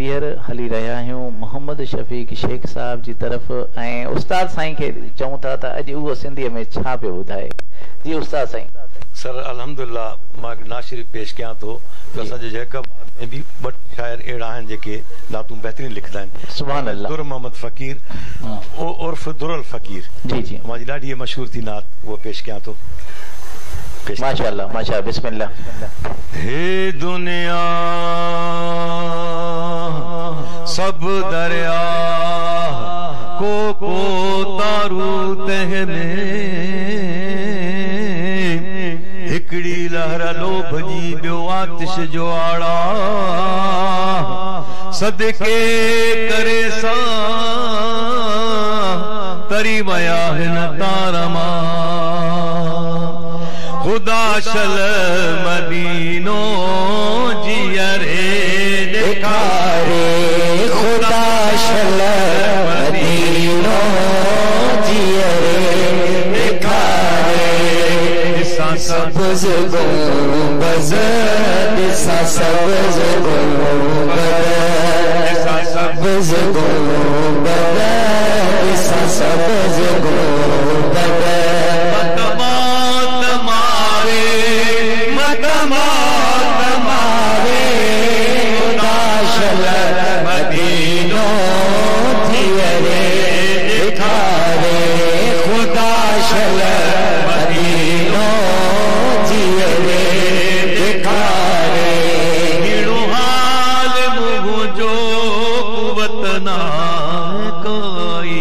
ॿीहर हली रहिया आहियूं मोहम्मद शफ़ीक शेख साहब जी तरफ़ ऐं उस्ताद साईं खे चऊं था त अॼु उहो सिंधीअ में छा पियो ॿुधाए। जी उस्ताद साईं। सर अल्हम्दुलिल्लाह मां नाशिर पेश कयां थो त असांजे जैकब में बि ॿ शाइर अहिड़ा आहिनि जेके नातूं बहितरीन लिखंदा आहिनि। सुभान अल्लाह। दुर मोहम्मद फ़कीर उर्फ़ दुरुल फ़कीर जी जी मुंहिंजी ॾाढी मशहूर थी नात उहो पेश कयां थो। माशाअल्लाह माशाअल्लाह बिस्मिल्लाह। हे दुनिया सब दरिया को तारू तह में हिकड़ी लहर लोभ जी ॿियो आतिश जो आड़ा सदके करे सा तरी मया हिन तारमा खुदा शल मदीनो जियरे देखारे खुदा शल मदीनो जियरे देखारे सबज गुंबद दिसा सबज गुंबद सबज गुंबद दिसा सबज गुंबद मदीनो जियरे दिखारे खुदा शल मदीनो जियरे दिखारे हिड़ो हाल मुझो कुवत ना कोई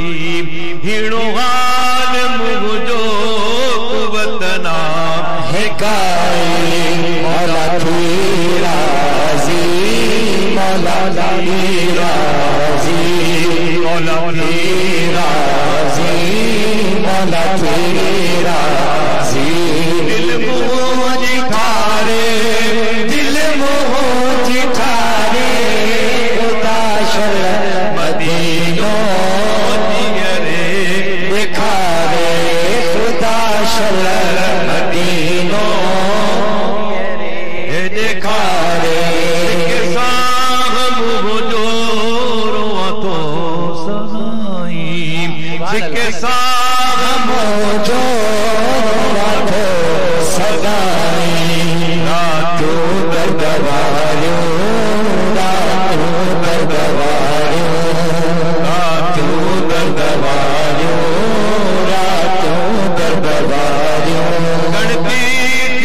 हिड़ो हाल मुझो कुवत ना है काई मौला की राजी मौला की राजी मौला की राजी मौला की राजी दिल मुँह जिठारे दिल मुँह जिठारे खुदा शल मदीनो जियरे दिखारे खुदा शल मदीनो जियरे दिखारे जिके साम जो राठो सदाई रातू दरबारियो रातू दरबारियो रातू दरबारियो रातू दरबारियो गणती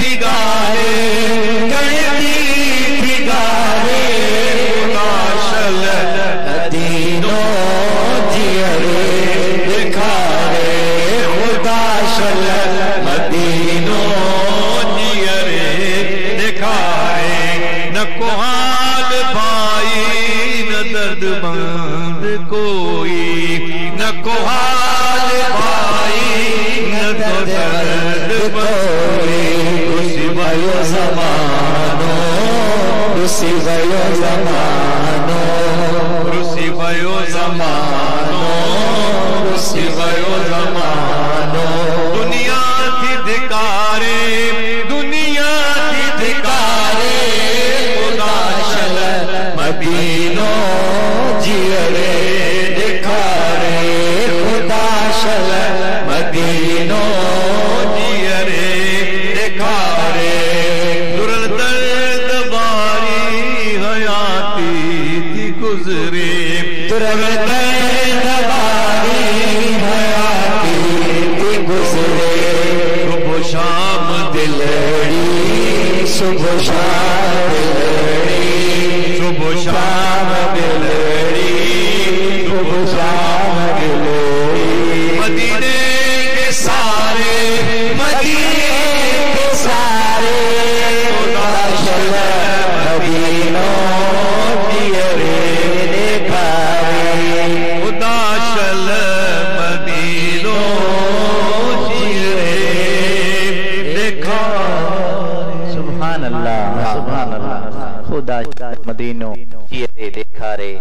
दिगारे काशल मदीनो जियरे दिखारे खुदा शल मदीनो जियरे दिखारे न को हाल भाई न दर्द बंद कोई न को हाल भाई न तो दर्द कोई उसी भयो ज़मानो उसी भयो ज़मानो उसी भयो ज़मानो उसी भयो ज़मानो दुनिया थी धिकारे दुनिया थी धिकारे खुदा शल मदीनो जियरे दिखारे खुदा शल मदीनो जियरे दिखारे दुरल दर्द बारी हयाती थी गुजरे दुरल दर्द बारी हयाती थी गुजरे सुबह शाम दिलड़ी सुबह शाम दिलड़ी सुबह शाम दिलड़ी सुबह शाम दिलड़ी मदीने के सारे मदीने के सारे खुदा शल मदीनो जियरे दिखारे खुदा शल मदीनो जियरे दिखारे सुभान अल्लाह खुदा मदीनो जियरे दिखारे।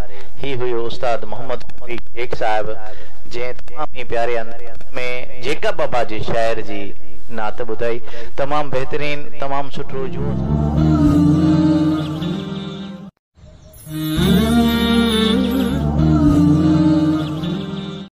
ही हुयो उस्ताद मोहम्मद शफीक शेख साहब जंहिं तमाम ही प्यारे अंदाज़ में जेका बाबा जे शाइर जी नात ॿुधाई तमाम बेहतरीन तमाम सुठो जो